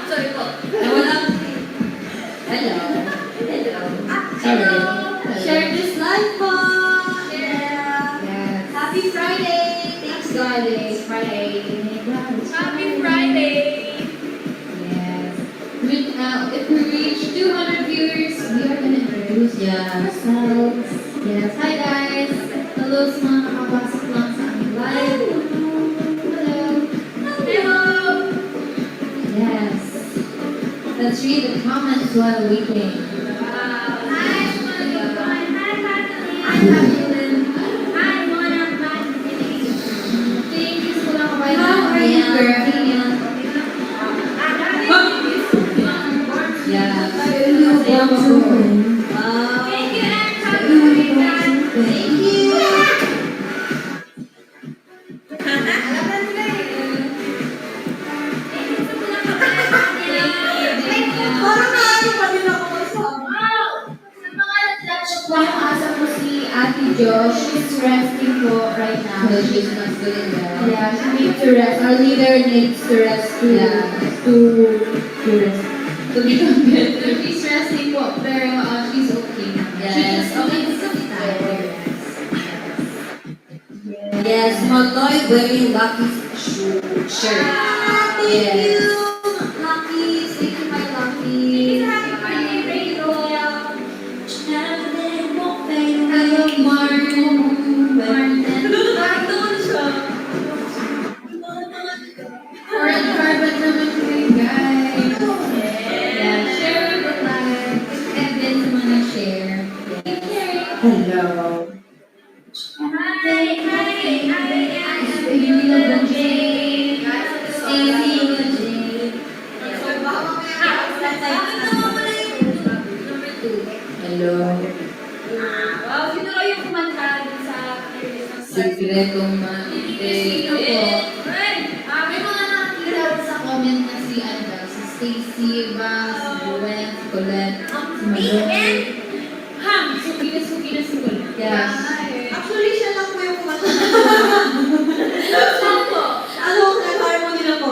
Sorry po. Nawala. Hello. Hello. Share this live po. Yeah. Yes. Happy Friday. Thanks God. It's Friday. Happy Friday! Yes. If we reach 200 viewers, we are going to introduce ourselves. Yes. Hi guys. Hello sa mga nakapasok lang sa aming live. Hello. Hello! Yes. Let's read the comments while waiting. Hi, Madeline. Hi, Madeline. Hi, Mona. Thank you so much. How are you, girl? Yeah. Wow. Thank you, Erica. Thank you. Ate Josh, she's resting po right now. So she's not feeling well. Yeah, she needs to rest. Our leader needs to rest to rest. To become better. She's resting po, pero she's okay now. Yes. She's just okay to sit tired. Yes, Maloy wearing Lucky's shirt. Thank Yes. you, Lucky. Thank you, my Lucky. Happy Friday, Rachel. Hello, Martin. Doon siya. Red carpet naman kayo, guys. Yeah, share the live. And then sa mga share. Hello. Hello. Wow, sino kayo yung kumanta dun sa playlist? Sikretong mante. Sino po? May mga nakakita ako sa comment na si si Stacy ba, si Gwen, si Colette, si Madonna. Suki na si Colette. Yes. Actually, siya lang po yung kumanta. Saan po? Ano, nag-harmony na po.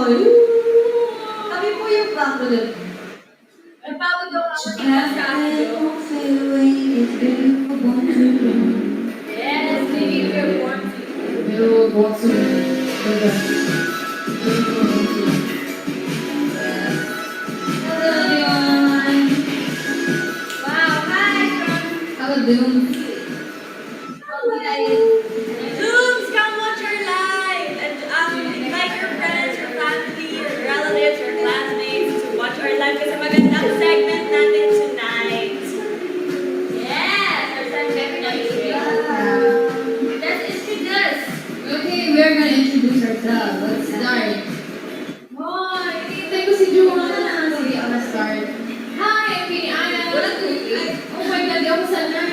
Kami po yung background. Nagpawag daw ako sa Yes, maybe we're born to. Pero box Hello everyone. Wow, hi from How doon? Zooms, come watch our live and invite your friends, your family, your relatives, your classmates to watch our live kasi magandang segment natin tonight. Yes, our segment na Let's introduce. Okay, we're gonna introduce ourselves. Let's start. Hoy, hintay ko si Joanna. Sige, ako na start. Hi, I'm Penny Ana. Oh my God, di ako sanay.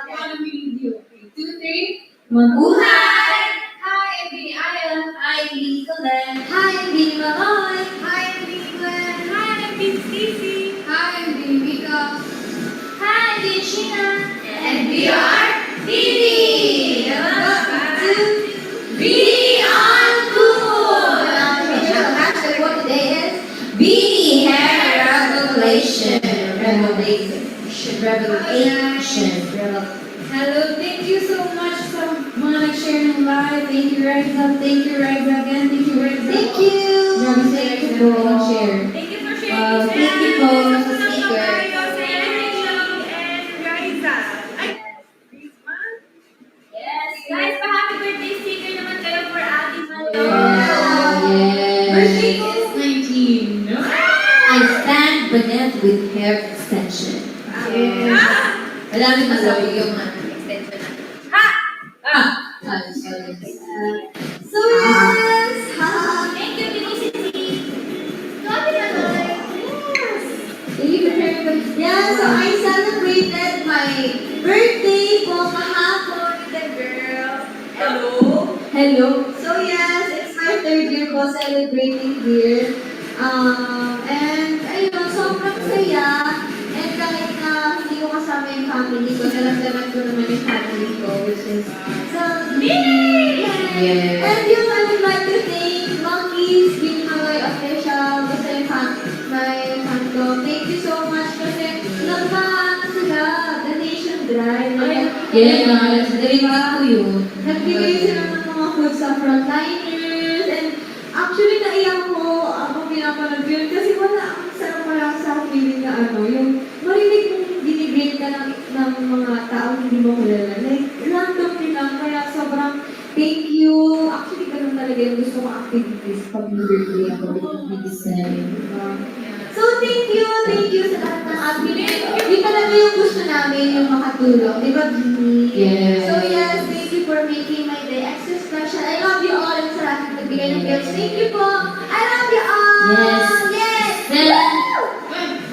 Ano video? 2, 3. Mabuhay! Hi, I'm Penny Ana. Hi, Nicolette. Hi, I'm Penny Maloy. Hi, I'm Big Gwen. Hi, I'm Big Stacy. Hi, I'm Penny Mika. Hi, I'm Big Sheena. And we are Didi. Beanie on Cool! Hashtag what today is? Beanie Hair Revelation. Hello, thank you so much sa mga nag-share ng live. Thank you, Reza. Thank you, Reza again. Thank you, Reza. Thank you. Grabe si Thank Reza you na po. nag-share. Thank you for sharing this. Thank you po sa speaker. Yes, guys, pa-happy birthday sticker naman kayo for Ate Malo. Birthday Yes. is 19. No? I stand Bennett with hair extension. Madami masabi yung extension na. Sorry. So, yes! Thank you, Tito City. Grabe na lang. Yes! Thank you for sharing with Yeah, so I celebrated my birthday po kahapon with the girls. Hello! Hello. So, yes, it's my third year po celebrating here. And, ayun, sobrang saya. And kahit na hindi ko kasama yung family ko, naramdaman ko naman yung family ko, which is so Yay! Yes. And yun, I would like to thank please be my official kasi my fandom. Thank you so much kasi sila, donation drive. Yes, narinig ko yun. Nagbigay sila ng mga food sa frontliners and actually naiyak ko ako pinapanood ko yun kasi wala ang sarap pala sa feeling na yung marinig mong binibigay ka ng mga taong hindi mo kilala. Like, random din lang, kaya sobrang thank you. Actually, ganun talaga yung gusto ko activities pag birthday ako with this So, thank you sa lahat ng activities. Di talaga yung gusto namin yung makatulong. Di ba, Gini? Yes. So, yes, thank you for making my day extra special. I love you all and sa lahat ng nagbigay ng gifts. Thank you po. I love you all. Yes. Yes.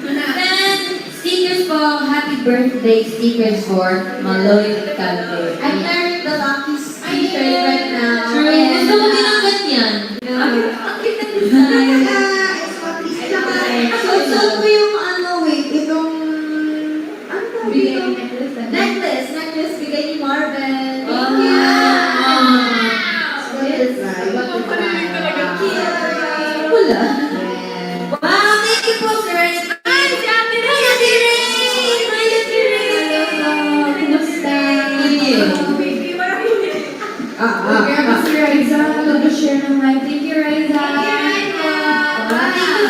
Then, stickers po, happy birthday stickers for Maloy Calde. I'm wearing the Lucky's t-shirt right now. True, gusto ko din ang ganyan. Ang cute ng design. Suot ko yung itong necklace bigay ni Marvin. Thank you. So, yes. Wala. Wow, thank you po, sir. Ay, si Ate Ray! Kumusta? Baby, maraming Si Riza, nag-share ng live. Thank you, Riza.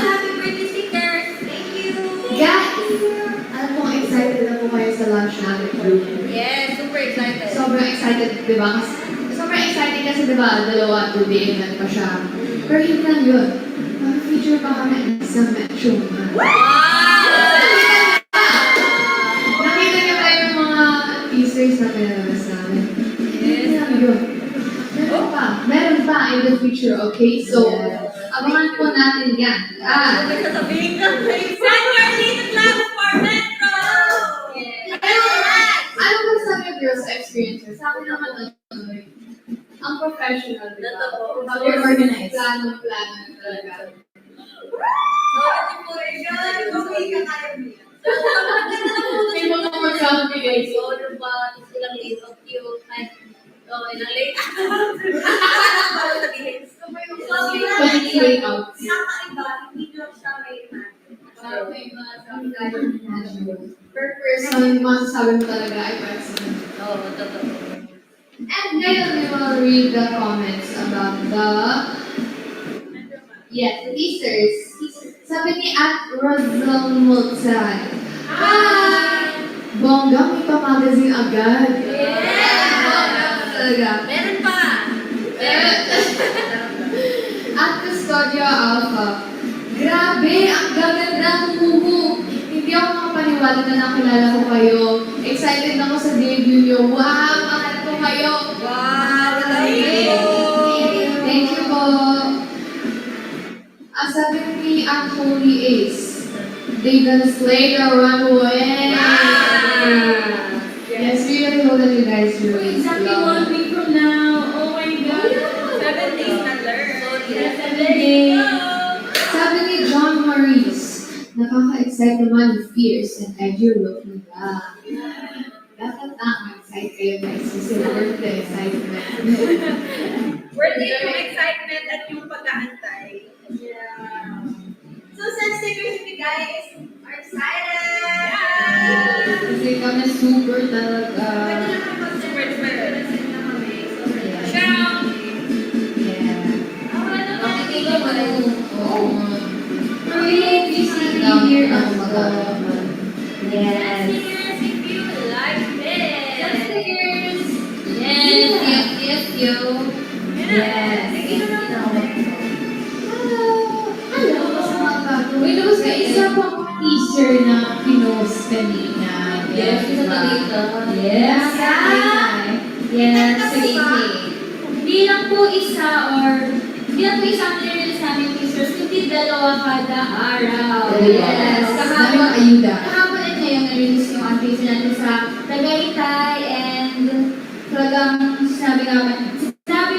happy birthday stickers. Thank you. Guys, alam mo, excited na po kayo sa launch natin group. Yes, super excited. Sobrang excited, di ba? Sobrang excited kasi, di ba, 2-day event pa siya. Pero hindi lang yun. Mag-feature pa kami sa Metro. Nakita niyo ba yung mga teasers na pinalabas namin? Hindi lang yun. Meron pa in the future, okay? So, abangan po natin yan. Sasabihin ka, send your little class for Metro! Ano ba sabi niyo, girls, sa experiences? Sa akin naman, ang professional, di ba? Totoo. Very organized. Plano talaga. May mga magkakabigay. Ilang late of you, ilang late. Pwede layouts. Per person, yung masasabi mo talaga ay person. Oo, totoo. And ngayon, we will read the comments about the teasers. Sabi ni Rosal Multay. Hi! Bongga, may pa-magazine agad. Talaga. Meron pa! At Custodio Alpha. Grabe, ang gaganda ng huhu. Hindi ako makapaniwala na nakilala ko kayo. Excited ako sa debut niyo. Wow, mahal ko kayo. Wow, thank you! Thank you po. Sabi ni Holy Ace, they gonna slay the runway. Yes, we really hope that you guys really Exactly love 1 week from now. Oh my God. 7 days na learn. So, Yes, 7 days. Sabi ni John Maurice, nakaka-excite naman yung fierce and edgy look nila. Dapat excite kayo guys kasi worth the excitement. worth it yung excitement at yung pag-aantay. So, send stickers if you guys are excited. Kasi kami super talaga. Super excited. Yeah. Makikita mo na yung Really, this is here as well. Yes. Stickers if you like this. Stickers. Yes, yo. Yes. Wait, tapos may isa pang teaser na pinost kanina. Yes, isa pa dito. Yes. Yes, sige. Hindi lang po isa ang nire-release namin teasers, kundi 2 kada araw. Yes. Daming ayuda. Kahapon at ngayon, nare-release yung teaser natin sa Tagaytay and talagang sinabi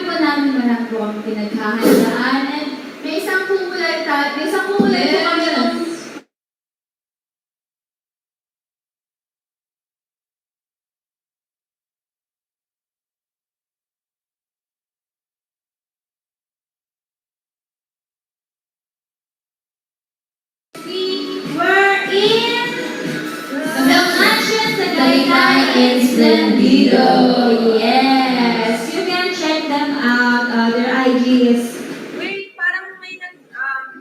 po namin marami po kami pinaghahandaan and may isang kulay po kami ng Esplendido. Yes, you can check them out. Their IG is Wait, parang may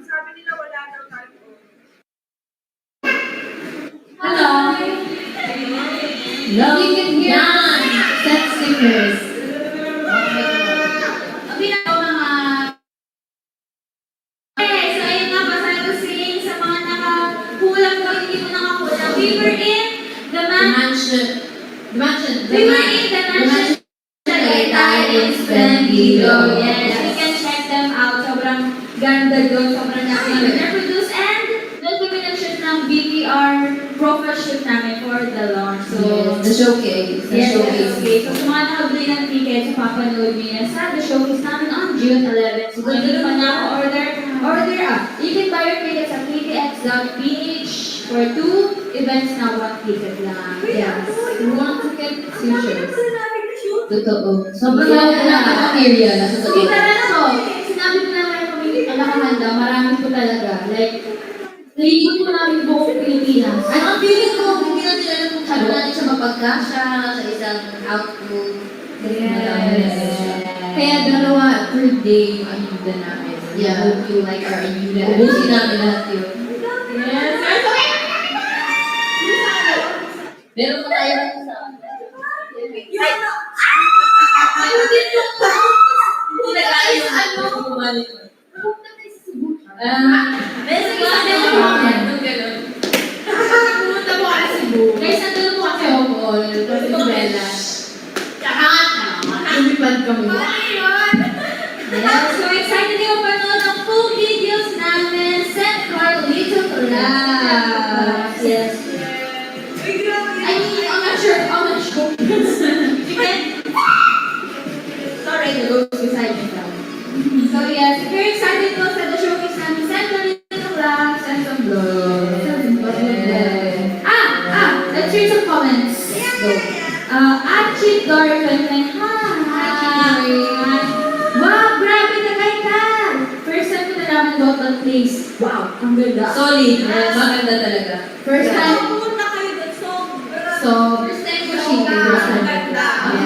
sabi nila wala daw tayo. Hello. You can hear set stickers. Ang ginagawa mga... Okay, so ayun nga, basta to sing sa mga nakakulang ko, hindi mo nakakulang. We were in the mansion. Tagaytay Esplendido. Yes, you can check them out. Sobrang ganda doon, sobrang namin na-produce. And doon kami nag-shoot ng BTR profile shoot namin for the launch. So, The showcase. yes, okay. So, sa mga nakabili ng tickets, papanood niyo yan sa the showcase namin on June 11. So, kung hindi pa order up. You can buy your tickets at ktx.ph for 2 events na 1 ticket lang. Yes. One ticket, two shows. namin na-shoot. Totoo. Sobrang na material. Nasa So, kita na ako. Sinabi ko naman kami nakahanda, marami po talaga. Like, naiikot po namin buong Pilipinas. Ang feeling ko, hindi natin alam kung paano natin siya mapagkasya sa isang output. Kaya dalawa per day yung ayuda namin. Yeah. Hope you like our ayuda. Ubusin namin lahat yun. Yes. Meron pa tayo sa... Ayun din yung Hindi na tayo yung ano. Bumalik ko. Best Ano naman. gano'n? Pumunta po ka sa Cebu. Guys, nandun po kasi ako. Kasi Bella. Lumipad kami. Yes, so excited yung panood ng full videos namin. Send Carlito Class. Yes. Uy, grabe. I mean, I'm not sure how much focus. Sorry, the ghost beside me now. So yes, if you're excited po sa the showcase namin, send Carlito Class, send some love. Let's read some comments. Go. Achit Dorfan, hi! Wow, grabe na kayo. First time ko nalaman about that place. Wow, ang ganda. Solid. Maganda talaga. First time. Pumunta kayo doon, sobra. So, first time ko siya. First time.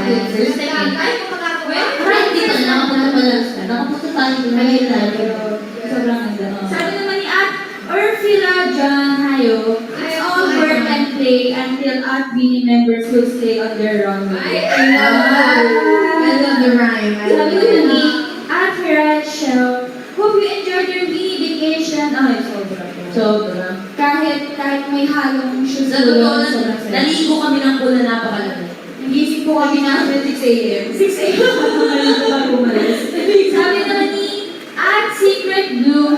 Yeah, first time. Ay, kung makakawin. Right, hindi pa. Nakapunta pa lang. Nakapunta tayo. Ngayon tayo, pero sobrang ganda. Sabi naman ni At Urfila John Hayo, it's all work and play until At Beanie members will stay on their runway. I love the rhyme. Sabi naman ni At Rachel, hope you enjoyed your mini vacation. Ay, sobra po. Sobra. Kahit may halong shoes Sa totoo lang, sobrang saya. naligo kami ng pool na napakalaki. Nagising po kami na 6 a.m. 6 a.m. Sabi naman ni At Secret Blue,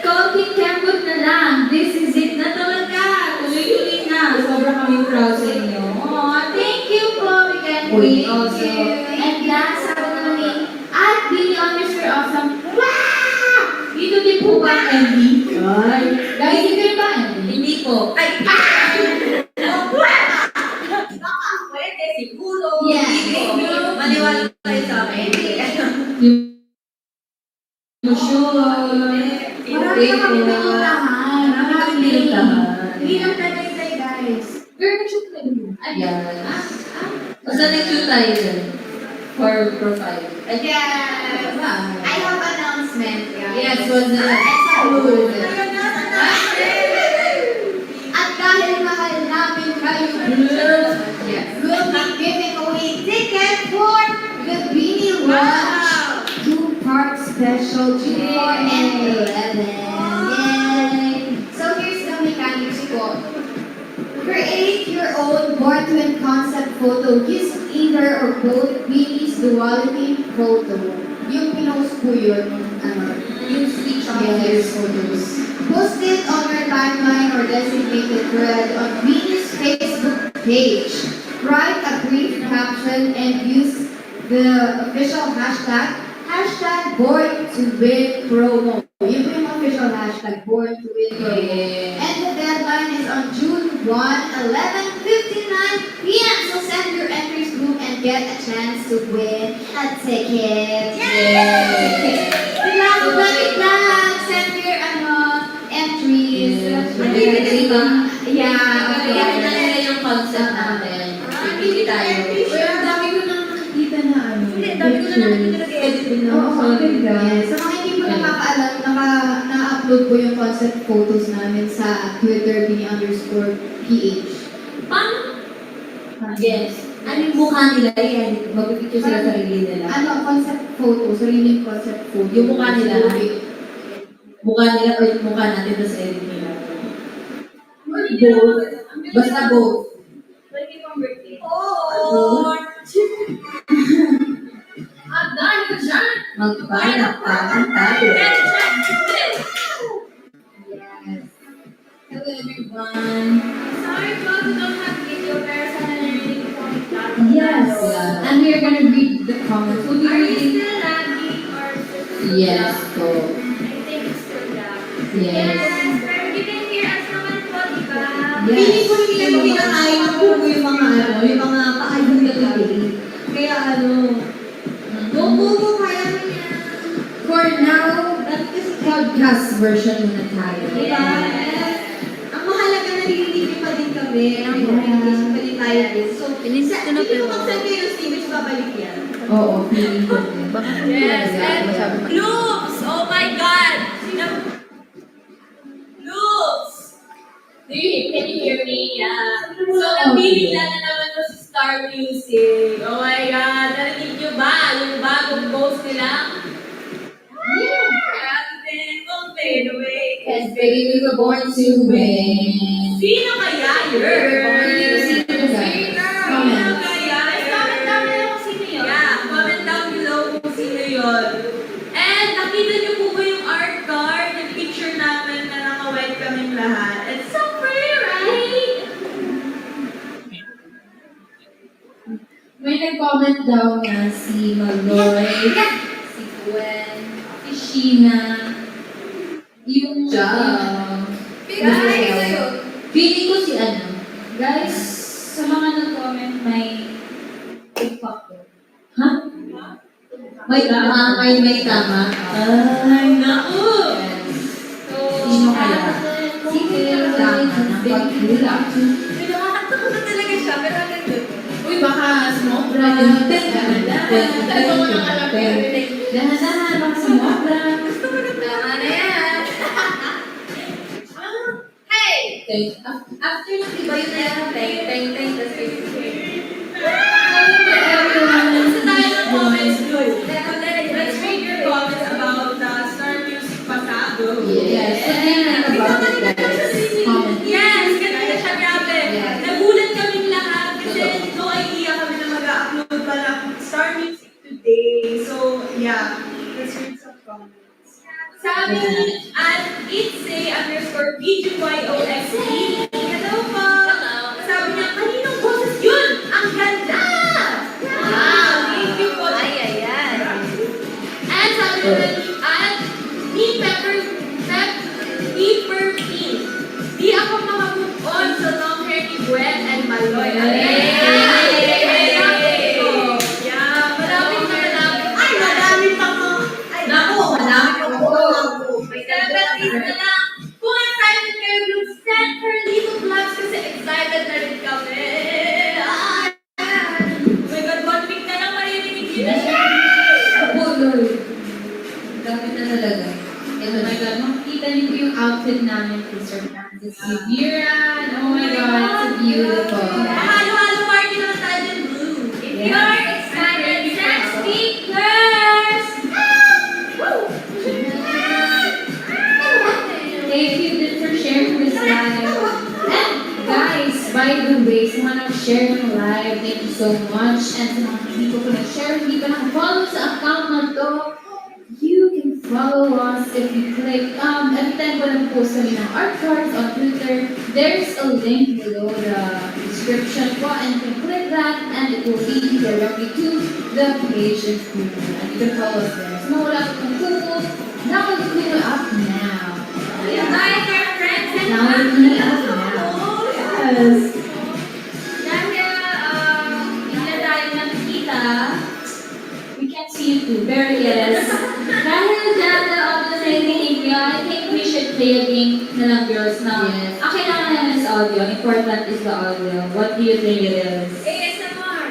konting kembot na lang. This is it na talaga. Tuloy-tuloy na. Sobrang kami proud sa inyo. Aw, thank you po. We can wait also. And last, sabi naman ni At Billy Honors for Awesome. Wow! Dito din po ba ang MD? Ay. Guys, dito rin ba ang MD? Hindi po. Ay, baka pwede, siguro. Yes. Hindi ko. Maniwala kayo sa akin. You sure? Marami na kami pinuntahan. Marami kami pinuntahan. Hindi lang Tagaytay, guys. Girl, nag-shoot na yun. Yes. Basta nag-shoot tayo dun. For profile. yes. I have announcement, guys. Yes, what's that? It's approved. At dahil mahal namin kayo, Yes. we'll be giving away tickets for the Beanie Watch 2-part special June 4 and 11. Yay! So here's the mechanics po. Create your own born-to-win concept photo. Use either or both Beanie's duality photo. Yung pinost po yun, yung switch on these photos. Post it on your timeline or designated thread on Beanie's Facebook page. Write a brief caption and use the official hashtag #BornToWinPromo. Yun po yung official hashtag #BornToWinPromo. And the deadline is on June 1, 11:59 p.m. So send your entries through and get a chance to win a ticket. Yay! Balik lang! Send your entries. Yes. Yeah, okay. Kaya nila yung concept natin. na naman dito nag-edit din Oo, ang ganda. Sa mga hindi po nakakaalam, na-upload po yung concept photos namin sa Twitter, @bini_ph. Paano? Yes. Ano yung mukha nila? I-edit. Magpipicture sila sa sarili nila. Ano, concept photo, sariling concept photo. Yung mukha nila. Mukha nila o yung mukha natin sa edit nila. Both. Basta both. Pwede pang birthday. Oo. Dahil ko dyan! Magpalakpakan tayo. Let's check this! Yes. Hello everyone. Sorry po, we don't have video, pero sana narinig po ang lahat. Yes. And we are gonna read the comments. Would you Are you read? still lagging or still Yes, po. I think it's still lagging. Yes. Pero you can hear us naman po, di ba? Yes. Feeling ko hindi lang kinakain ng buko yung mga yung mga kaayong na gabi. Kaya buko kaya mo yan. For now, Dati kasi podcast version muna tayo. diba? Ang mahalaga naririnig pa din kami. Ang communication pa din tayo din. So, hindi mo mag-send kayo ng Steven, babalik yan. Oo, feeling ko din. Yes, and Loops! Oh my God! Loops! Can you hear me? Yeah. So, nabibigla na naman to si Star Music. Oh my God! Narinig niyo ba yung bagong post nila? Everything will fade away. Yes, baby, we were born to win. Sino kaya yun? Sino guys? Comment. Comment down below kung sino yun. Yeah, comment down below kung sino yun. And nakita niyo po ba yung art card, yung picture namin na naka-white kaming lahat? It's so pretty, right? May nag-comment daw na si Maloy, si Gwen, si Sheena, yung Guys, feeling ko si ano. Guys, sa mga nag-comment may TikTok ko. Ha? May tama, may tama. Ay, naku! So, Sino kaya? Sige, Tama ng paghula. Nakakatawa na talaga siya, pero ang ganda. Uy, baka sumobra. Talaga mo nang alam yun. Dahan-dahan, baka sumobra. Gusto mo na tama na yan. Hey! after ng iba yun na yung teng, tas Sa tayo ng comments, Lou. Let's read your comments about the Star Music Pasado. Yes. And then, about it, guys. Comment. Yes, ganda siya, grabe. Yes. Nagulat kaming lahat kasi no idea kami na mag-upload pala Star Music today. So, yeah. Let's read some comments. Sabi at itsay_BGYOXE. Hello po. Sabi niya, kaninong boses yun? Ang ganda! Wow, thank you po. And sabi naman, at Pepper Pink. Di ako makamove on sa long hair ni Gwen and Maloy. Yeah, malapit na malapit. Ay, madami pa mo. Ay, Naku, madami pa po. may 7 days na lang. Kung excited kayo, Blue, send her little vlogs kasi excited na rin kami. Ay, oh my God, 1 week na lang maririnig kita siya. Dami na talaga. Oh my God, makikita niyo po yung outfit namin kay Sir Francis Rivera. Oh my God, it's beautiful. Halo-halo party naman tayo din, Blue. If Yeah. you're excited, send speakers! Thank you din for sharing this live. And guys, by the way, sa mga nag-share ng live, thank you so much. And sa mga hindi ko nag-share, hindi pa naka-follow sa account na to, you can follow us if you click, every time ko nag-post kami ng art cards on Twitter, there's a link below the description po, and you can click that, and it will lead you directly to the page of Kumu. And you can follow us there. So, wala ko kung Kumu, download Kumu up now. Invite your friends and Download family. Kumu up now. Yes. Dahil, hindi na tayo nakikita, We can see you too. Very yes. Dahil dyan na audio sa thank you, I think we should play a game na lang, girls, na Yes. ang kailangan namin is audio. Important is the audio. What do you think it is? ASMR.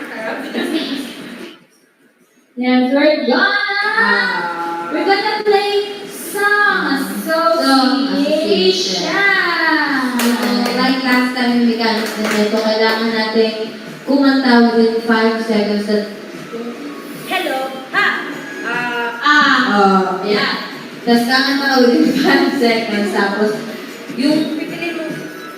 Yes, we're gonna play song association. Like last time yung mechanics na ito, kailangan natin kumanta within 5 seconds at Hello. Ha. yeah. Tapos kakanta ka within 5 seconds, tapos yung Pipiliin mo.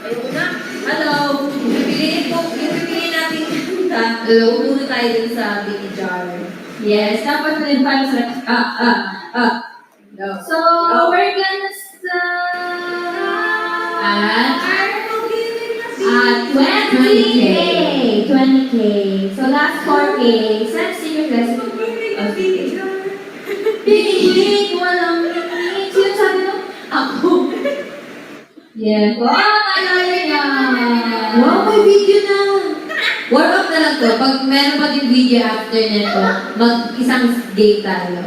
Ayoko na. hello, yung pipiliin natin kanta, umunod tayo din sa Bini Jar. Yes, dapat within 5 seconds. No. So, we're gonna start at 20K. 20K. So, last 4K. Send senior class. Pinig, walang pinig. Sino sabi mo? Ako. Yeah. Wow, nalala niya. Wow, may video na! Warm up na lang to. Pag meron pa din video after nito, mag-isang game tayo.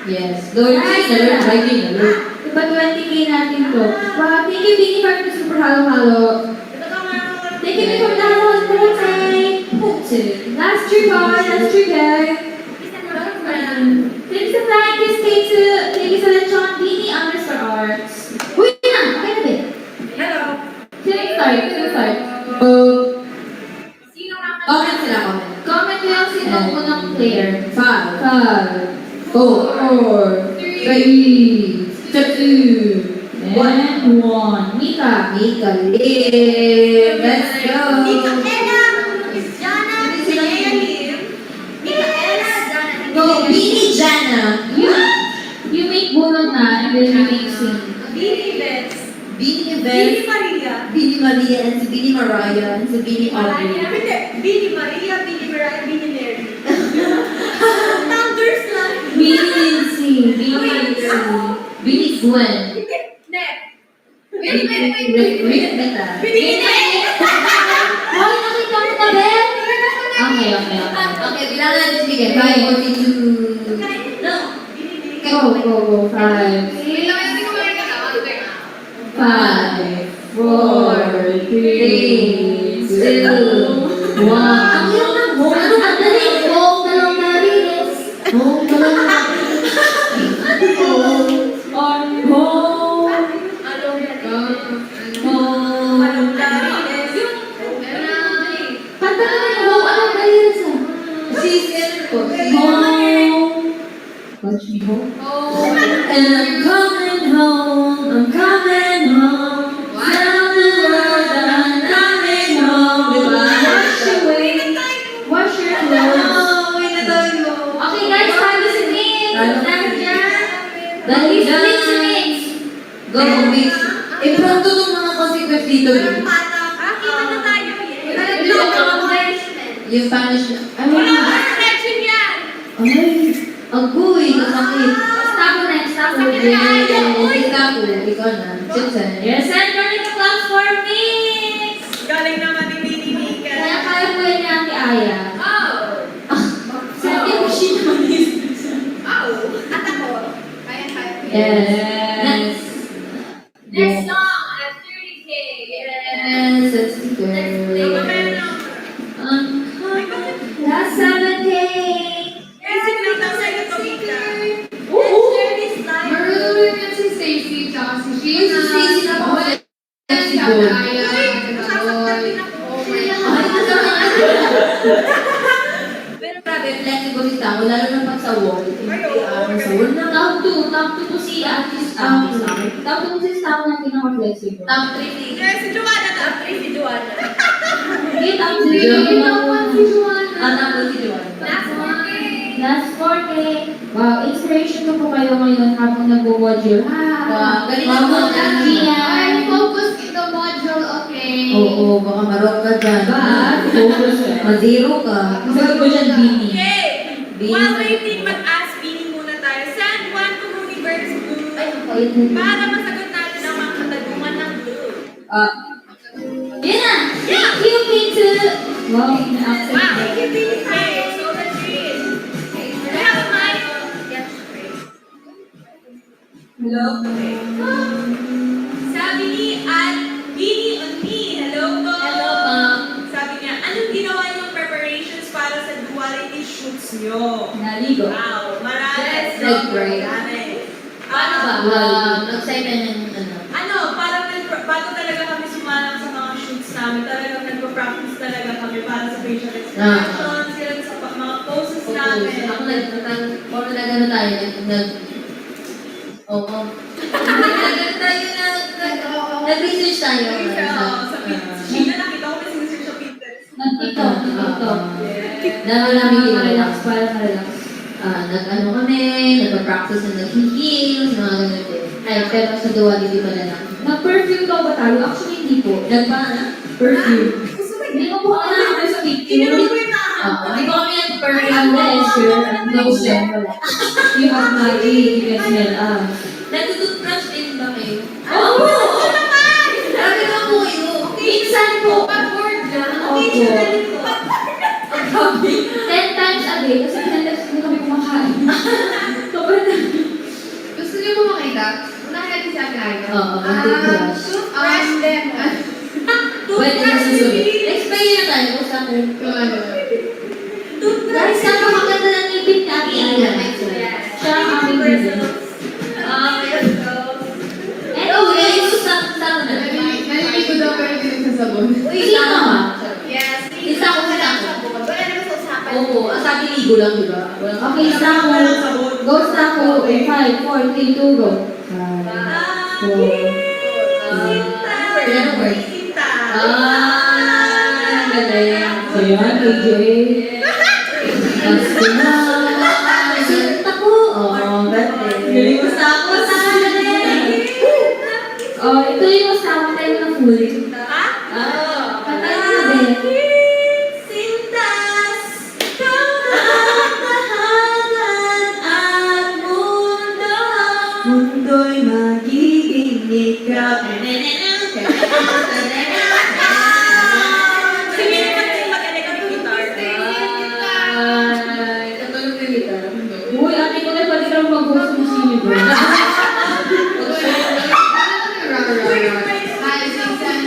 Yes. Lord, Lord, writing na, Lord. Diba 20K natin to? Wow, thank you, Bini, for the super halo-halo. Thank you for the halo for the time. Last year, guys. Last year, guys. Thank you sa flying kiss thank you sa lechon, Bini _arts. Uy, na! Okay na din. Hello. Sino start? Comment sila, comment. Comment nyo yung sino unang player. 5, 4, 3, 2, 1. And 1. Mika. Mika, live! Let's go! Go, Bini Jana! You make bulong na and then you make sing. Bini Bini Events, Maria. Bini Maria, and si Bini Mariah, and si Bini Audrey. Bini Maria, Bini Mariah, Bini Mary. Numbers lang. Bini Lindsay. Bini Lindsay. Bini Gwen. Net. Read beta. Bini Hoy, nakita mo na, Ben? Okay. Okay, bilangan natin si Miguel. 5, 42. No. Go. 5. 5, 4, 3, 2, 1. Ang hirap ng home. Ano ang dali? Home, dalawang narinis. Home. Kanta na yung home. Anong narinis ah? Si Sir po. Home. Watch me home. And I'm coming home. Tell the world that I'm coming home. Diba? Wash your clothes. Oh, wait na tayo. Okay guys, time to mix. Dahil Dahil mix. Go, mix. Ipronto nung mga consequence dito. Kita na tayo. Yung punishment. Wala ka connection yan. Agoy, nakakit. Stop next. Ikaw na. Simpson. Yes, and turning the clock for mix. Galing naman ni Bini Mika. Kaya po yan ni Ate Aya. Sabi ko siya naman At ako. Yes. Next song at 30K. Yes, that's the girl. Last 7K. Isip lang daw sa'yo ito, Mika. Marunong yan si Stacey, tsaka si Uy, si Stacey na po. Si Gold. Aya. Pero grabe, flexible si Tao, lalo na pag sa wall. Sa wall na. Top 2 po si Ate Stam. Top 2 po si Stam na pinaka-flexible. Top 3 si Si Joanna na. Si Joanna. Okay, top Si 3. Joanna. Si Joanna. Tapos si Joanna. Last 4K. Wow, inspiration ko po kayo ngayon habang nag-module. Wow, galing Wow, mo. I'm focused in the module, okay? Oo, baka marong ka dyan. Focus ka. Ma-zero ka. Sabi ko dyan, Bini. Okay. Bini. While waiting, mag-ask Bini muna tayo. Send one to Universe Blue. Para masagot natin ang mga katanungan ng Blue. Yun na! Thank you, Pinto! Wow, na-accept. Wow, thank you, Bini. Okay, so let's read. Do you have a mic? Yes. Hello? Sabi ni Bini on me. Hello po. Hello, ma'am. Sabi niya, anong ginawa niyong preparations para sa duality shoots nyo? Naligo. Wow, marami. Nag-pray. Marami. Paano ba? Nag-sign na ng ano. Ano, parang bago talaga kami sumalang sa mga shoots namin, talagang nagpa-practice talaga kami para sa facial expressions, yun sa mga poses namin. Ako puro na gano'n tayo, oo. Nag-gano'n tayo, nag-research tayo. Sa Pinterest. Sheena, nakita ko may sinusearch sa Pinterest. Nag-TikTok. Dahil namin ginawa. Relax, para relax. Nag-ano kami, nagpa-practice na nag-heels, mga gano'n din. Ay, pero sa duality pala na. Nag-perfume ka ba tayo? Actually, hindi po. Perfume. Hindi ko po alam sa picture. Hindi ko kami nag-perfume. Unless you're no shame, wala. You have magic, you can smell us. Nag-toothbrush din ba kayo? Oo! Grabe ka po yun. Minsan po. Pag-board ka. Opo. 10 times a day, kasi 10 times hindi kami kumakain. Sobrang dami. Gusto niyo mo makita? Unahin natin si Ate Ayo. Oo, toothbrush. Toothbrush din. Pwede na susunod. Explain na tayo kung saan kung ano. Guys, napakaganda ng ngipin ni Ate Aya. Siya ang aming reason. And okay, Naliligo daw pero hindi nagsasabon. sino? Yes. Isa ako sa ako. Wala naman sa usapan. Oo, ang sabi ligo lang, di ba? Okay, stop mo. Go stop mo. 5, 4, 3, 2, go. 5, 4, Ilan ang word? Sinta. Galing. So yan, AJ. Gusto na. Sinta ko. Oo, Galing mo sa ako. Oh, ito yung kasama tayo ng huli. Ha? Patay mo din. Sintas, kamahalan at mundo. Mundo'y magiging ikaw. Sige, magaling ang guitar. Ay, katulog yung guitar. Uy, ate ko na pwede ka lang mag-host ng Universe. Hi, Susan.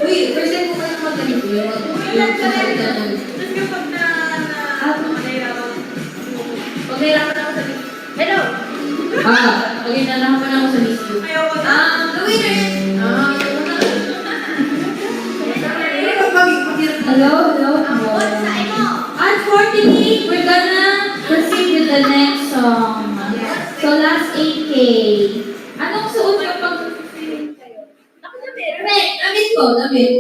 Uy, first time ko kayo mag-ganito yun. Tapos kapag nahihirapan. Pag nahirapan ako sa hello! Pag inalaman ako sa miss you. Ayoko na. The winner! Hello. Unfortunately, we're gonna proceed with the next song. So, last 8K. Anong suot niyo pag... Ako na meron. Damit ko, damit.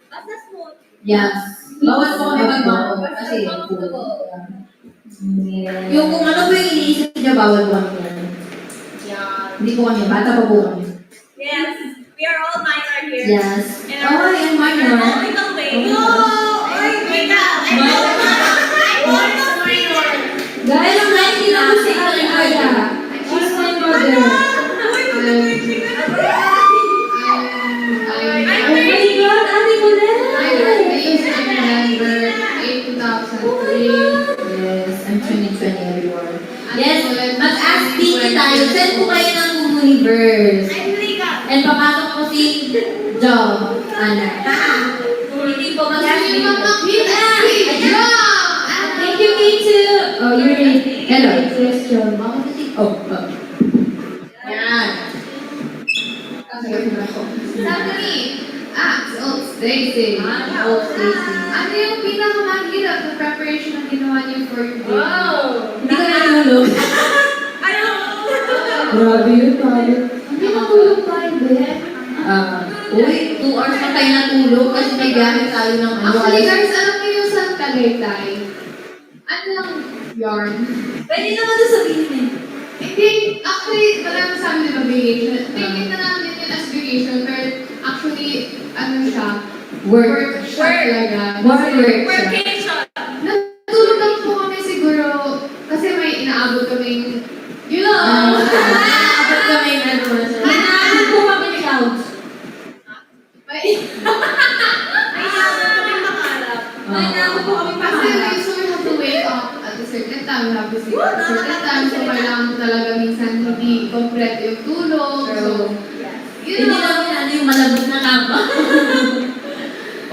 Basta smooth. Yes. Bawal po kami mag-bawal kasi yung kung ano po yung iniisip niya, bawal po kami yan. Hindi po kami, bata pa po kami. Yes, we are all minor here. Yes. And Oh, yung minor. In our little way. No! Wait up! I want to minor! Guys, hindi na po si Ate Aya. She's my mother. Oh my God, Ate ko na! Yes, I'm 2020 everyone. Yes, mag-ask Tiki tayo. Send po kayo ng Universe. And papasok po si Jo. Ana. Hindi po mag-ask Tiki. Thank you, K2. Oh, you're ready. Hello. Question. Oh. Yan. Stacy. Oh, Stacy. Ano yung pinakamahirap na preparation na ginawa niyo for your day? Hindi ka nalulog. Grabe yun, tayo. Hindi matulog tayo, Ben. Uy, 2 hours na tayo natulog kasi may gamit tayo ng ano. Actually, guys, alam niyo yung sa Tagaytay? Ano lang yarn? Pwede naman na sabihin eh. Hindi, actually, wala naman sa amin yung vacation. Tingin na namin yun as vacation, pero actually, ano siya? Work. Talaga. Work siya. Workation! Natulog lang po kami siguro kasi may inaabot kaming, you know, Abot kami na naman sa... Hinahanap po kami ni Couch. may, Ay, naman kami makalap. Hinahanap po kami kasi we pahanap. usually have to wake up at a certain time, we have to sleep at a certain time, so kailangan mo talaga minsan hindi complete yung tulog, so, you Hindi know, namin ano yung malabot na kama.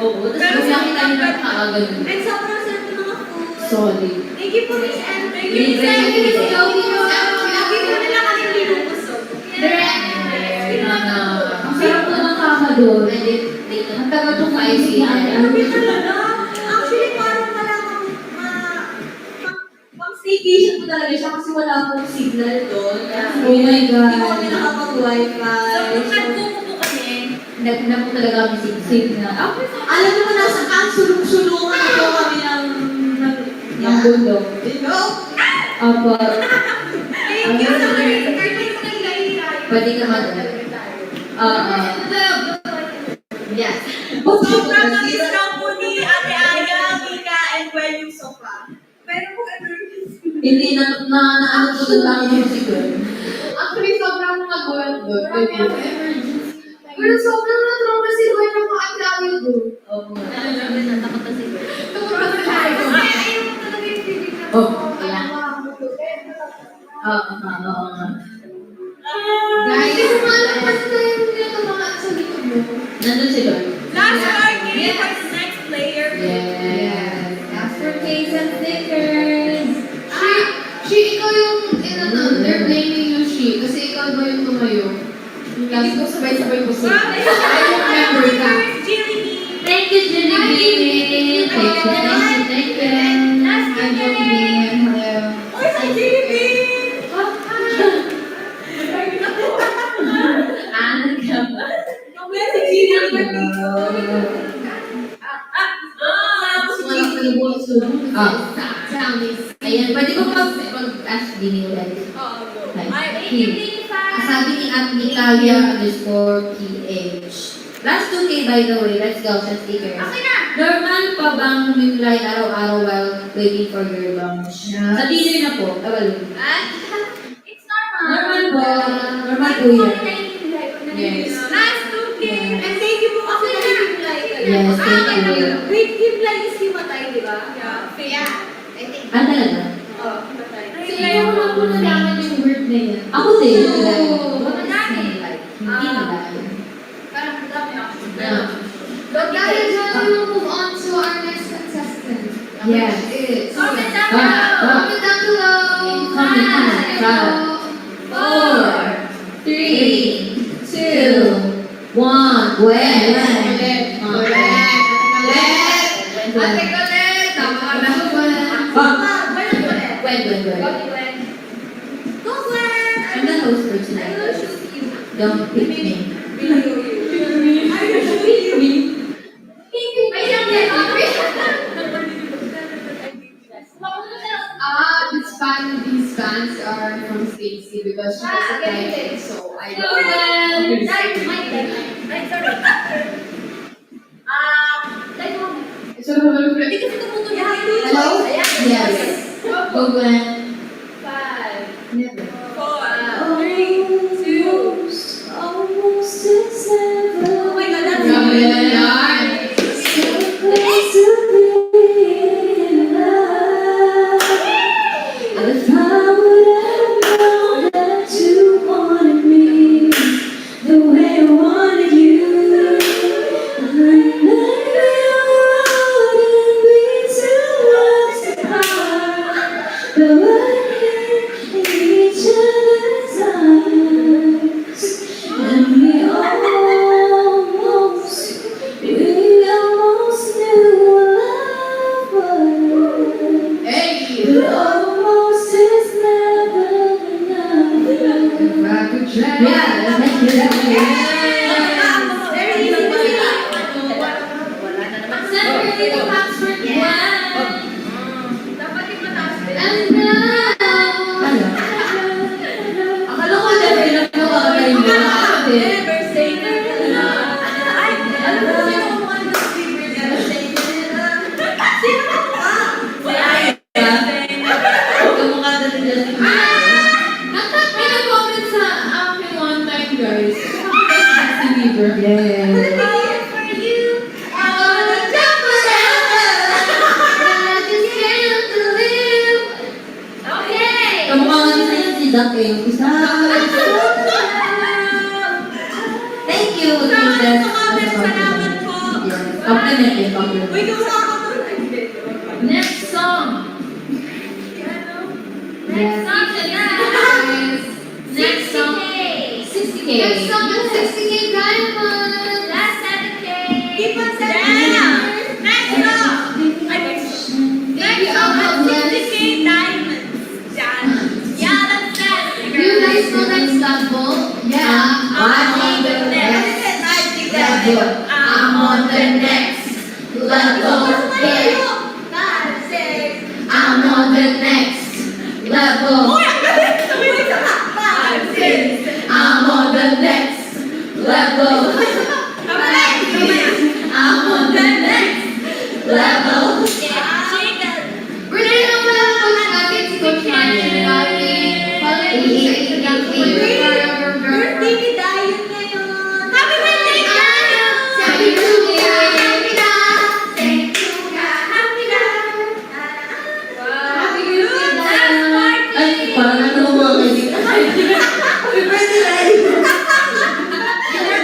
Oo, Pero tapos sa nakita niyo na kaagad. And sobrang sarap ng mga food. Solid. Thank you po, Miss Anne. Thank you, Libre Miss Anne. yung libre. Lagi po nila kami binubusog. Ang sarap na ng kaka doon. Ang tagal itong 5 p.m. Grabe talaga. Actually, parang wala kang Pang-staycation ko talaga siya kasi wala akong signal doon. Oh my God. Hindi ko kami nakapag-wifi. So, kung nagpupo kami, Nagpunta po talaga kami sig na. Alam mo kung nasa sulong-sulungan ito kami ng Ng bundok. Opo. thank you sa birthday mo ng Laila. Pwede ka mag... Oo. Yes. Sobrang na-miss lang po ni Ate Aya, Mika, and Gwen yung sofa. Pero kung ever Hindi na ano ko doon lang yung siguro. Actually, sobrang magulat doon. Pero sobrang na-trauma si Gwen ng mga atrayo doon. Opo. Tungkol pa sa tayo. ayaw mo talaga yung feeling na Oh. Kaya nga, Oo nga. guys, kumalang kasi tayo nito mga sa likod mo. Nandun si Lord. last card game for the next player. Yes. Ask for cakes and stickers. She, ikaw yung, they're blaming you, she. Kasi ikaw ba yung tumayo? Yung last ko sabay-sabay ko Wow, siya. I remember that. Jilly. Thank you, Julie. Thank you. Last I'm card game. Jolene. Hello. Oy, si Jilly. Ano ka ba? Si Jilly. Ayan, pwede ko mag-ask din ulit. Sabi ni Natalia _PH. Last 2K by the way, let's go sa stickers. Normal pa bang humimlay araw-araw while waiting for your lunch? Sa dinner na po. It's normal. Normal po. Normal po yan. Yes. Last 2 game. And thank you po kasi nag-himlay kayo. Yes, thank you. Wait, himlay is himatay, di ba? Yeah. Ah, talaga? Oh, himatay. Sige, ako lang po nalaman yung word na yan. Ako din. Oh. Hindi nila. Parang dami ako. But dahil dyan, we will move on to our next contestant. Yes. Which is... Comment down Ah, below. Comment down below. Comment. 4, 3, 2, 1. Gwen. Ulit. Ate Colette, tama ka na. Gwen. Go, Gwen! I'm the host for I will tonight. shoot you. Don't pick me. I will shoot you. These fans are from Stacy because she has a title, so I Go, Gwen! Sorry. So, Hindi kasi tumutuloy. Hello? Yes. Go, Gwen. 5, Never. 4, 3, 2. Oh my God, that's grabe good. na yan. If I would have known that you wanted me the way I wanted you, then maybe we wouldn't be too much apart. But we're here in each other's arms, and we almost knew what love was. Hey! But almost is never enough. If I could try. Very easy to say. Separately, the password Dapat yung mataas din. And now... Ano? Akala ko level up na kakagaling mo. Never say never. Ay, alam mo sino ang mga nag-speaker niya? Sino ba ka? Si Aya. Kamukha na ni Justin Bieber. May nag-comment sa akin one time, guys. Justin Bieber. Yes. Here for you. Okay. Kamukha nga ni si Duck eh. Yung isa. Thank you, Salamat Princess. sa comment. Salamat po. Yes. Compliment. natin, popular. Uy, gumawa ako to. Next song. Yes. Guys. Next song. 60K. Next song is 60K Diamond. Last 7K. Keep on saying. Next song. Ay, next song. Next song is 50K diamonds. Yan. Yeah, that's that. Do you guys know that double? Yeah. I'm on the next level. I'm on the next level. Yeah. I'm on the next level. Uy, ang galing! Sabay sa five, six. I'm on the next level. Kamay! I'm on the next level. Birthday na pala ng coach natin, si Coach Martin Bobby. Follow niyo sa Instagram ko yung Forever Girl. Birthday ni Dayan ngayon. Happy birthday, Dayan! Happy birthday! Happy birthday, Dayan! Ay, parang ano mga kaibigan. Happy birthday, Rai!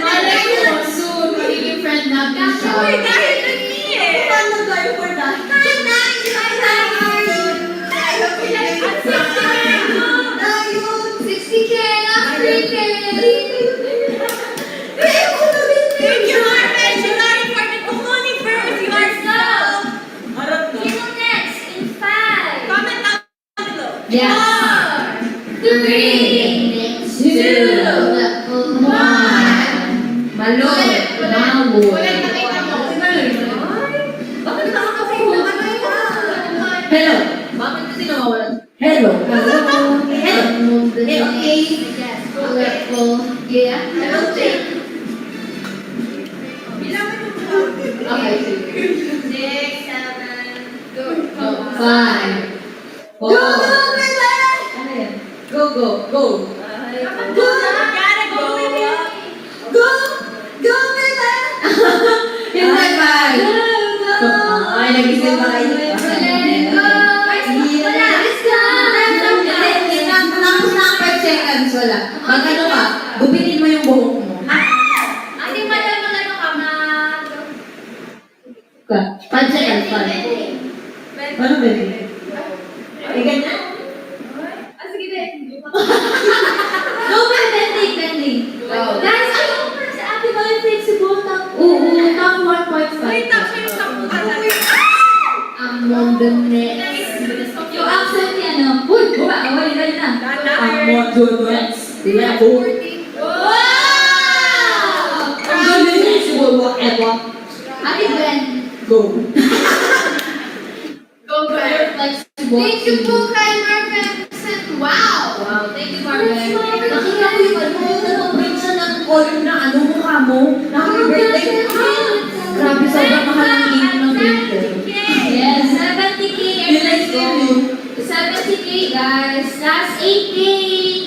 Malay ko, soon, magiging friend natin siya. Uy, Dayan na niya eh! Paano tayo for that? Ang 60K, not 3K! Thank you, Marvin! Shilari for the Comuniverse! You are so... Sino next? In 5. Comment down below. Yes. 3, 2, 1. Malot. Malot. Ulit nakita mo. Bakit nakakapagod na Hello! Bakit kasi nawawalan? Hello! Hello. Okay. Yes. Level. Yeah. Hello, Jake. Okay, sige. 6, 7, go. 5. Go, go, Ano yan? Go, go, go! Go! Gotta go with it! Go! Go, Bella! Yung high five! Ay, nagising ba kayo? Let it go! Let's go! Tapos na ang 5 seconds, wala. Pag ano ka, gupitin mo yung buhok mo. Hindi pa daw mag-ano ka, mag... 5 seconds, 5. Ano ba yun? Ay, ganyan? Ah, sige din. No, bending, bending. Wow. Guys, ano pa sa ating mga flexible top? Oo, top 1.5. Wait, tapos yung tampukan natin. I'm on the next. Yung accent niya, no? Uy, awali na na. Dahan. the next level. Wow! Ang galing si Wawa Ewa. Ate Gwen. Go. Go back. Thank you po kay Marvin Vincent. Wow! Wow, thank you, Marvin. Nakita ko yung ano, nag-print siya ng color na ano mukha mo. Happy birthday. Grabe, sobrang mahal ang ink ng printer. Yes, 70K. Yun lang yun. 70K, guys. Last 8K.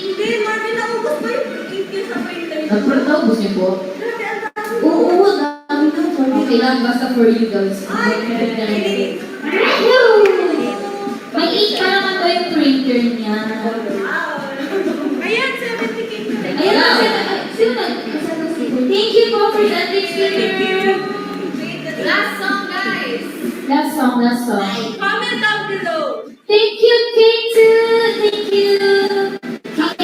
Hindi, Marvin, naubos pa yung ink sa printer. Nagpro-taubos niyo po? Grabe, ang dami. Oo, dami ka for Okay lang, basta for you guys. Ay, kidding. May 8 pa naman ba yung printer niya? Wow. Ayan, 70K. Ayun, sino nag- Thank you po for sending sticker. Last song, guys. Last song, last song. Comment down below. Thank you, K2. Thank you. K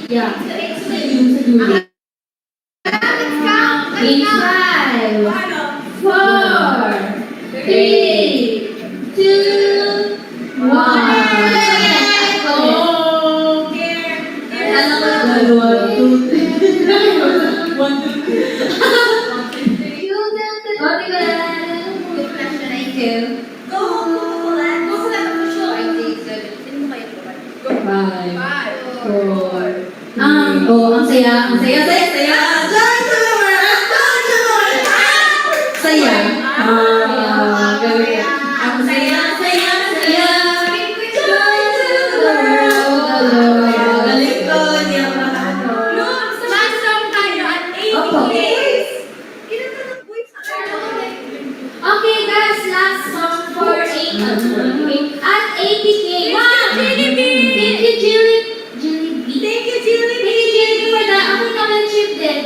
Yeah. Yung sa dulo. Let's count! In Let's count! 5, Ano? 4, 3, 2, 1. Here. Alam mo yung dalawa, 2, 3. 1, 2, 3. Good question, thank you. Go, go, Lan. Go, Lan. Ako siya. 5, 4, Ang saya, saya. Saya. gawin. Ang saya. Galing ko, hindi ako nakano. Last song tayo at 80 Opo. days. Ilan ka ng voice? Okay, guys, last song for 8 at 80K. Wow! Jilly Bean! Thank you, Jilly. Jilly Bean. Thank you, Jilly Thank you, Jilly, for that. Ako naman chip din.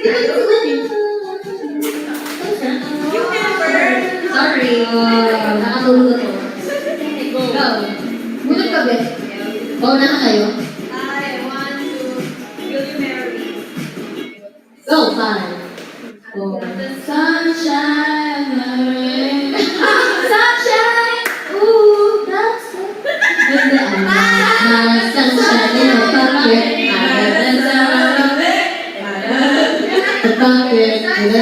You never. Sorry. Nakatulog ako. Go. Bunot ka, Beth. O, na kayo. I want to. Will you marry me? Go, 5, 4. Sunshine, rain. Sunshine! Ooh, that's it. Ganda, sunshine in my pocket. Pocket, Wala,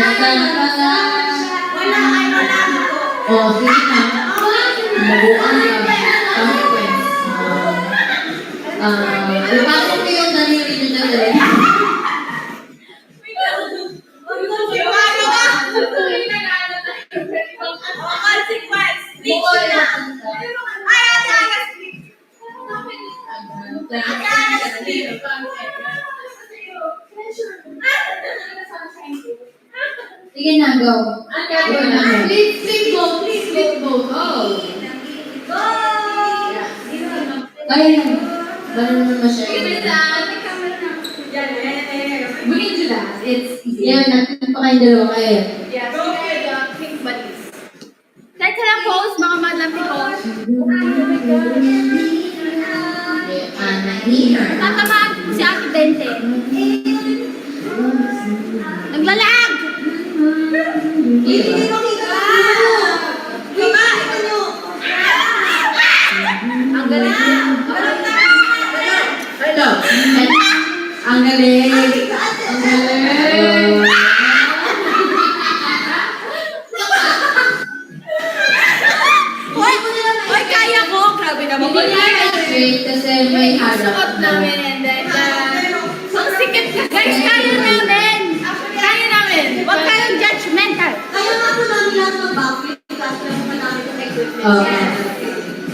ay wala ako. oh, sige na. Mabuang consequence. Ipasok ko yung daliri nyo na rin. Consequence. Speech na. Ay, ate, speech. Sige na, go. Please go, please go. Go! Ay, gano'n naman masyado. We can do that. It's easy. Yan, natin pa kayong dalawa kayo. Yeah, so pink buddies. Teka lang, pause, mga madam ko. Tatamaan ko si Ate Bente. Naglalag! Hindi makita. Diba? Ito nyo. Ang galing. Hello. Ang galing. Ang galing. Hoy, kaya ko. Grabe naman. Hindi na straight kasi may harap. Suot namin and then, ang sikat ka. Guys, kaya namin. Kaya namin. Huwag kayong judgmental. Kaya nga po namin lahat ng backflip kasi naman namin yung equipment. Okay.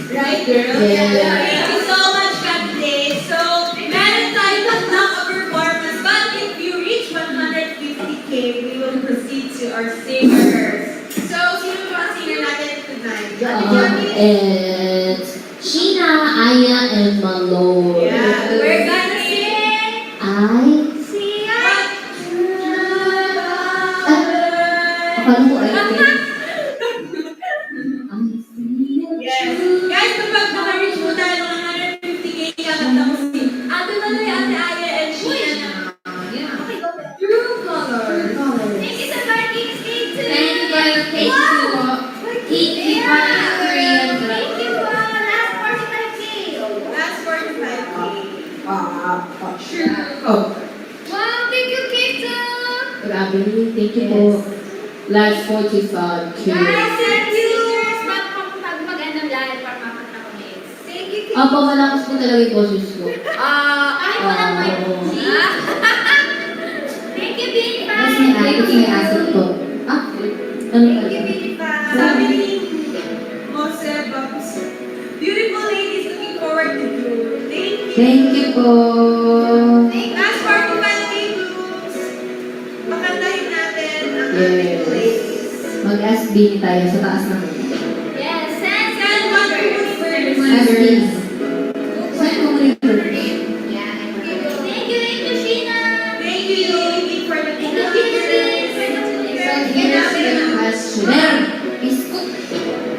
Right, girl? Yeah. Thank you so much, Captain. So, meron tayo tatlong performance. But if you reach 150K, we will proceed to our singers. So, sino ba ang singer natin tonight? It's Sheena, Aya, and Malo. Yeah, we're gonna sing. I akala ko ay Yes. Guys, kapag naka-reach mo tayo ng 150K, kakanta mo si Ate Maloy, Ate Aya, and Sheena. True colors. Thank you sa parking skate too. Thank you for your cake to eat the Korean. Thank you po. Last 45K. Last 45K. Sure. Oh, Wow, thank you, Kito. grabe. Thank you po. Last 45K. Guys, thank you. Pag mag-ano dahil para makanta ko ngayon. Thank you, Kim. Apa, malakas po talaga yung boses ko. Ay, walang mic. Thank you, Big Mas may asset ko. Ah? Ano Thank pala? you, Pilipa. Sabi ni Jose Babs, beautiful ladies looking forward to you. Thank you. Thank you po. Last 45K groups. Pakantahin natin ang Yes. ating ladies. Mag-SB tayo sa taas ng Yes, send Send one to SB. Saan ko mo rin? Thank you, Sheena. Thank you, Lady, for the Thank you, Kids. Here's the question. Meron. Iskot.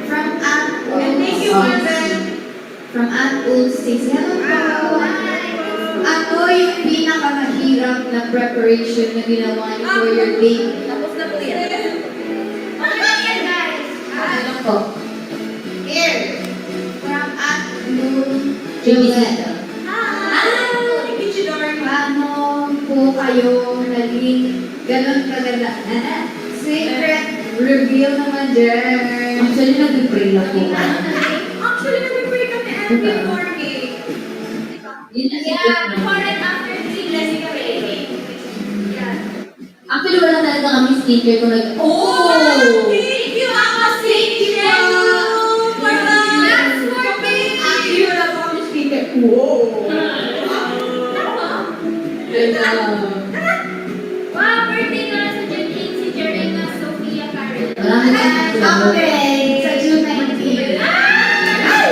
From Aunt And thank you, Oh. Marvel. From Aunt Old Stacy. Hello po. Ano yung pinakamahirap na preparation na ginawa niyo for your date? Tapos na po yan. Okay lang yan, guys. Ano Po. Here. From Aunt Moon. Josette. Thank you, Chidori. Paano po kayo naging ganun kaganda? Secret reveal naman dyan. Actually, nag-pray lang po. Actually, nag-pray kami every morning. Yun ang secret Yeah, na. before and after the blessing of rain. Yeah. Actually, wala talaga kami sticker kung nag... Oh! Thank you, Ako City! For the last 4 days! Actually, wala po kami speaker. Wow! Ganda. Wow, birthday na sa Jane, si Jerena Sofia Karen. Maraming Okay, sa June 19.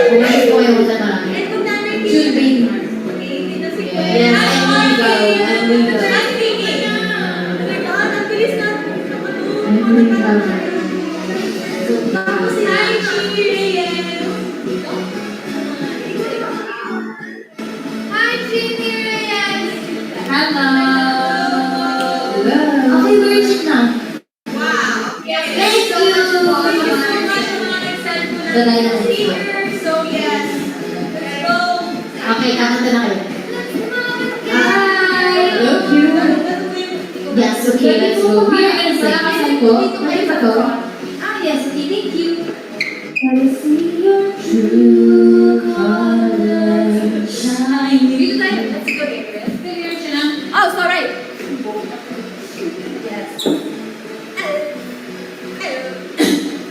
Umalis ko kayo sa marami. And kung nanay June 20. Yes, I will go. I will go. Last speaking. rin travel. Hi, Cheers! Hi, Ginny Reyes! Hello! Hello! Okay, virgin na. Wow! Thank you! Thank you so much, mga nag-cellphone Dala natin yan. here. So, yes. Let's go! Okay, kakanta na kayo. Hi! Thank you. Yes, okay, let's go. We are gonna sing. Malakasan ko. Ano ba to? Yes, okay, thank you. I see your true colors shining. Dito tayo. Let's go, Ingrid. Clear siya na. Oh, sorry! Yes.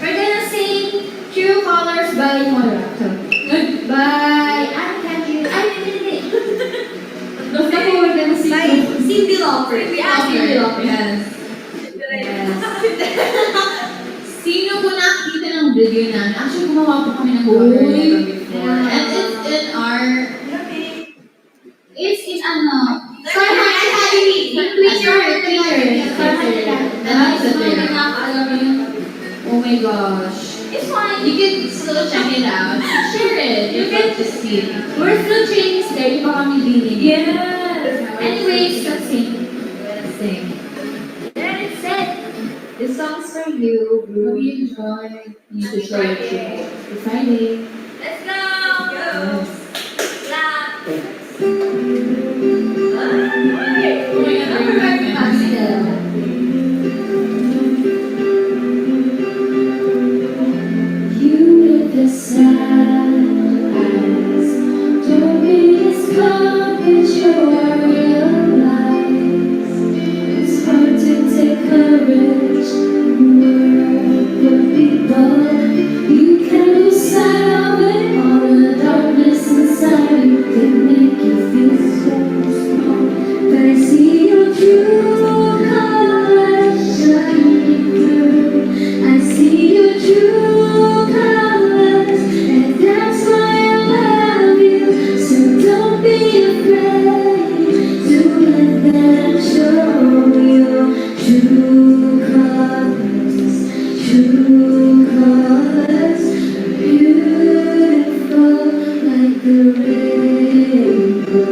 We're gonna sing True Colors by Moira. By Anne Catherine. Hindi. Basta po, we're gonna sing Cindy Lauper. Cindy Lauper. Yes. Sino po nakita ng video namin? Actually, gumawa po kami ng cover nito before. And it's in our... It's ano, Starlight Academy. Twitter. Starlight Academy. Ano sa Twitter? Nakakaalam mo yun. Oh my gosh. It's fine. You can still check it out. Share it. You can just see. We're still training there. Di ba kami bilhin? Yes. Anyways, let's sing. Let's sing. There it's set. This song's for you, Hope Bruce. you enjoy. You need to show your true. It's Friday. Let's go! Clap! Oh my God, are you very Pastel. You with the sad eyes. Don't be as calm as you realize. It's hard to take courage in the world of people. You can lose sight of it. All the darkness inside you can make you feel so small. But I see your true colors shining through. I see your true colors, and that's why I love you. So don't be afraid to let them show your true colors. True colors, beautiful like the rainbow.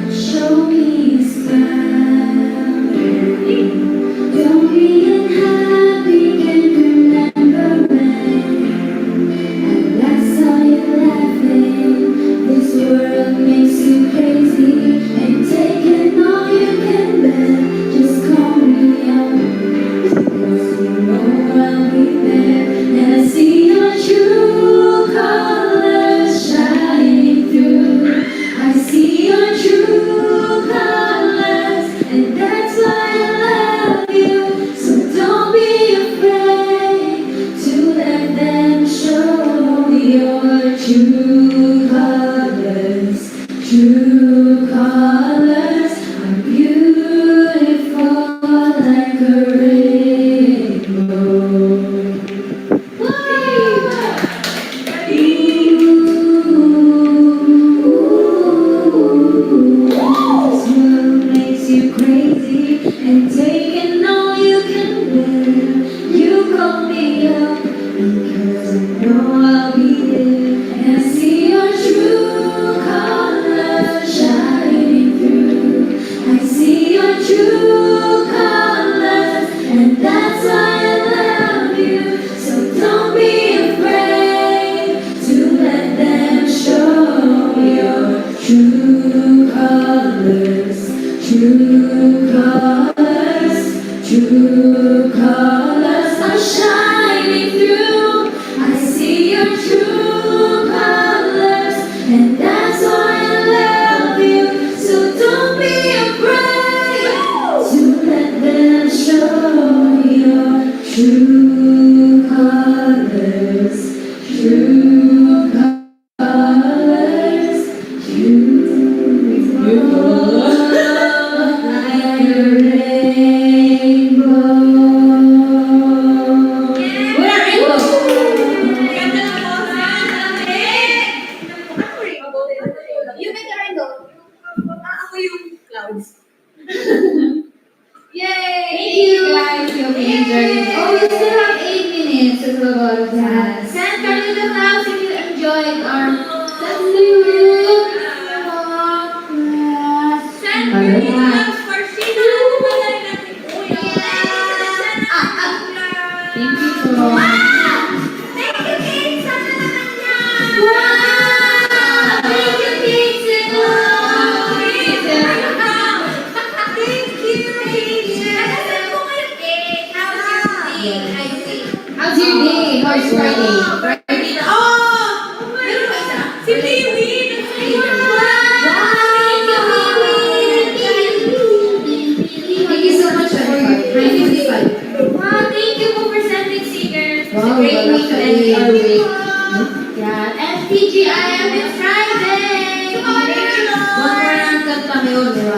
Show me a smile. Don't be unhappy, can't remember when. And I saw you laughing. This world makes you crazy. And taking all you can bear. Just call me up. Cause you know I'll be there. And I see your true colors shining through. I see your true colors, and that's why I love you. So don't be afraid to let them show your true colors. True colors are beautiful like a rainbow. This world makes you crazy and taking all you can bear. You call me up because I know I'll be there. And I see your true colors shining through. I see your true colors, and that's why I love you. So don't be afraid to let them show your true colors. True colors, true colors are shining through. I see your true colors, and that's why I love you. So don't be afraid to let them show your true colors. True colors, beautiful like a rainbow. sa Tagalog. Yes. Send Carly the House if you enjoyed our Send Ano? me loves for Sheena. Wala natin. Uy, Thank you po. Thank you, Kate. Sana naman yan. Wow! Thank you, Kate. Thank you, teacher. Nasaan po kayo, Kate? How's your day? I see. How's your day? How's Friday? Friday na. Oh! Meron ba isa? Si Liwi. Thank you so much for 9:55. Wow, thank you po for sending stickers. It's a Wow, great wala week to ka end eh. our week. Yeah, and TGIF is Friday! One more ang kanta ngayon, di ba?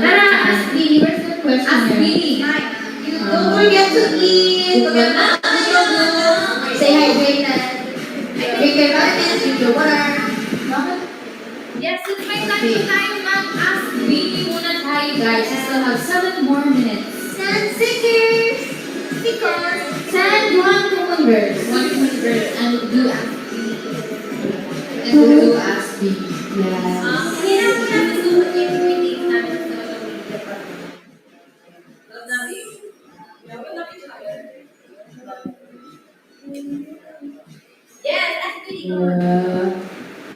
Tara, ask Billy. Where's the question Ask here? Billy. Don't forget to eat. Stay hydrated. Drink your vitamins, drink your water. Yes, it's my time to tayo mag-ask Billy muna tayo, guys. We still have 7 more minutes. Send stickers. Stickers. Send one common verse. One verse and do ask Billy. And Who? do ask Billy. Yes. Kailan po namin suot yung meeting namin sa social media pa. Love namin. Love namin siya. Yes, ask me.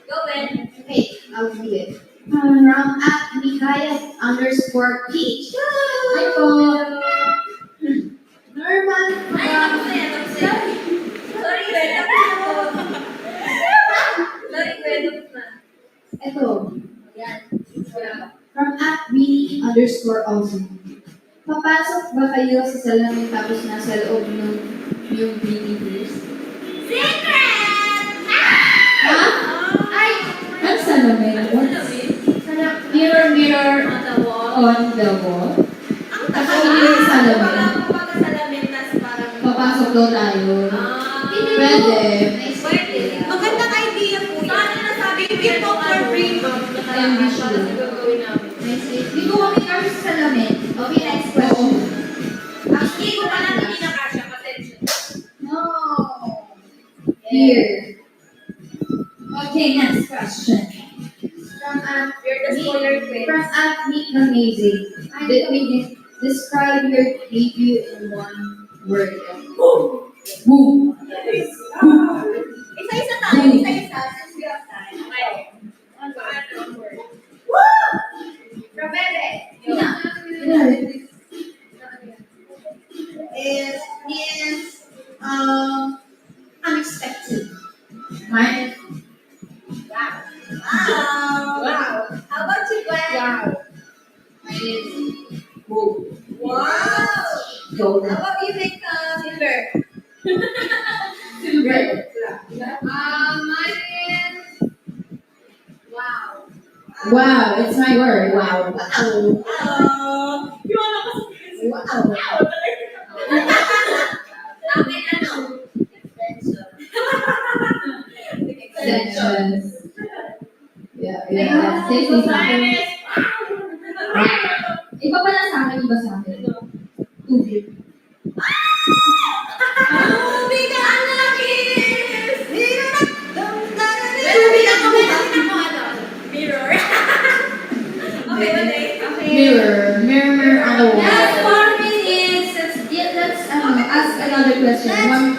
Go, Ben. Okay, I'll do it. From @Mikayas_Peach. Hi po. Normal. Ay, tapos na yan. Tapos na yan. Sorry, Ben. Tapos na po. Sorry, Ben. Tapos na. Ito. Yan. From @Winnie_awesome. Papasok ba kayo sa salamin tapos nasa loob yung Winnie first? Secret! Ha? Ay! Ano salamin? What? Mirror, mirror On the wall. on the wall. Ang Ako yung salamin. Kapag salamin, tas parang... Papasok daw tayo. Pwede. Pwede. Magandang idea po yan. Sana nasabi yung people for free. Ambition. Gagawin namin. Di ko kami kami sa salamin. Okay, next question. Ang hindi ko pa lang hindi nakasya. Attention. No. Here. Okay, next question. From You're the spoiler queen. From @Meet Amazing. Describe your debut in one word. Boom. Isa-isa tayo. Isa-isa. Since we have time. Okay. One word. Woo! From Bebe. Is unexpected. Mine. Wow. How about you, Gwen? Mine is boom. Wow. Golden. How about you, Nick? Silver. Silver. Mine is wow. Wow, it's my word. Wow. You wanna go? Wow. Akin ano? Extension. Extensions. Yeah. Say something. Iba pala sa akin, iba sa akin. Tubig. Biga ang lakis! Biga ko ano? Mirror. Okay, okay. Mirror. Mirror on the wall. Last 4 minutes. Let's ask another question.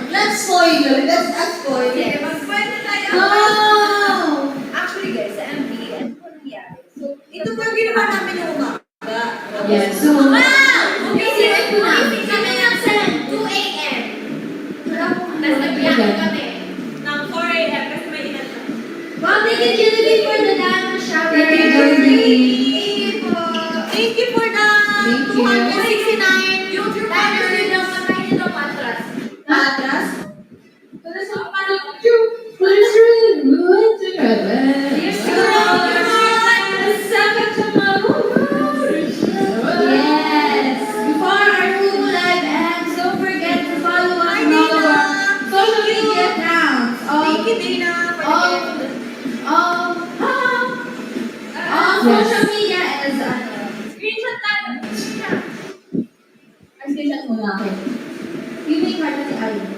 Let's spoil. Let's ask spoil. Sige, mag-pwede tayo. Oh! Actually guys, sa MD, ano po nangyari? So, ito po yung ginawa namin yung umaga. Yeah, so, Wow! Gising po namin. Kami ng 2 a.m. Tapos nagbiyak kami ng 4 a.m. kasi may ilan na. Wow, thank you, Genevieve, for the diamond shower. Thank you, Genevieve. Thank you po. Thank you for the Thank you. 269 YouTube Diamond followers. ng patay nito, matras. Atras. Please read. Yes, before our Google Live ends, don't forget to follow us on all of our social media accounts. Thank you, Dana, for the all- gift. All social media is Screenshot tayo. Ang screenshot muna ako. you make part of the island.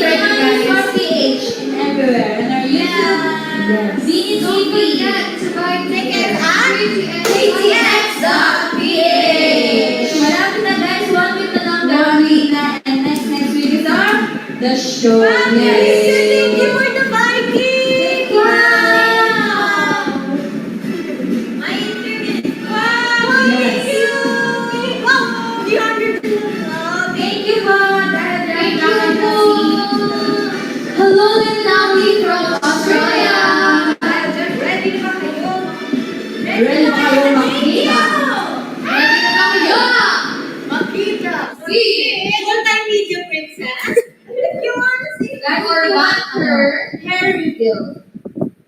Beanie Manny for PH in everywhere. And our YouTube, Beanie Don't TV. forget to buy tickets at KTX.ph. Malapit na guys, 1 week na lang. 1 week na. And next week is our the show. Thank you for the Vikings! Wow! My internet. Wow! Thank you! Wow! 300 lang. Thank you po. Thank you po. Hello, Lindawi from Australia. Ready na ba kayo? Ready na kayo makita? Ready na ba kayo? Makita! See? Full-time video princess. If you wanna see Guys, Or if you want water. her hair reveal,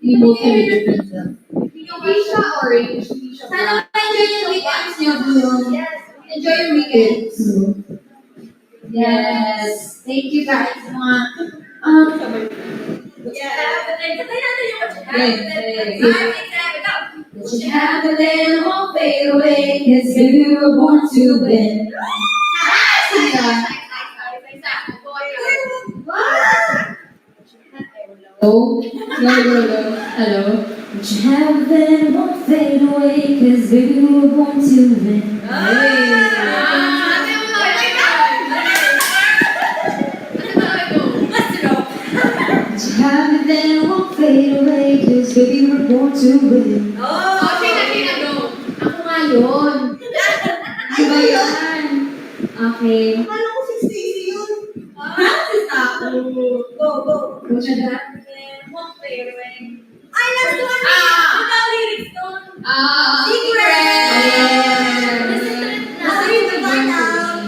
you will see the difference. Hindi siya orange, hindi siya Sana black. enjoy yung weekends niyo, Bloom. Yes. Enjoy your weekends. Yes. Thank you guys. Mga, What you have to then won't fade away, 'cause baby we were born to win. Oh, hello. What you have then won't fade away, 'cause baby we were born to win. What you have then won't fade away, 'cause baby we were born to win. Ako nga yun. Di ba yan? Okay. Akala ko si Stacey yun. Go, go. What's that? Ay, last one! Wala lyrics doon. Listen to the find out.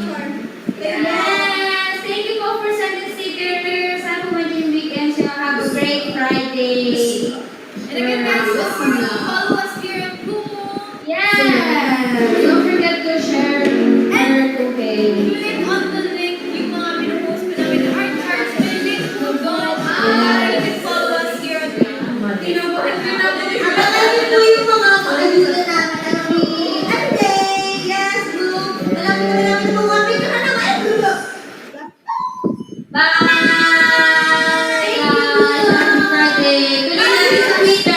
Yes! Thank you po for sending stickers. Have a wonderful weekend. So have a great Friday. And again, guys, follow us here at Kumu. Yes! Don't forget to share our cooking. Click on the link, yung mga pinupost ko namin na art cards, may link mo doon. You can follow us here at Kumu. Abangan niyo po yung mga pakayuda namin ang Monday. Yes, bro. Malapit na namin po kami. Bye! Bye! Guys! Happy Friday! Good night, Twitter!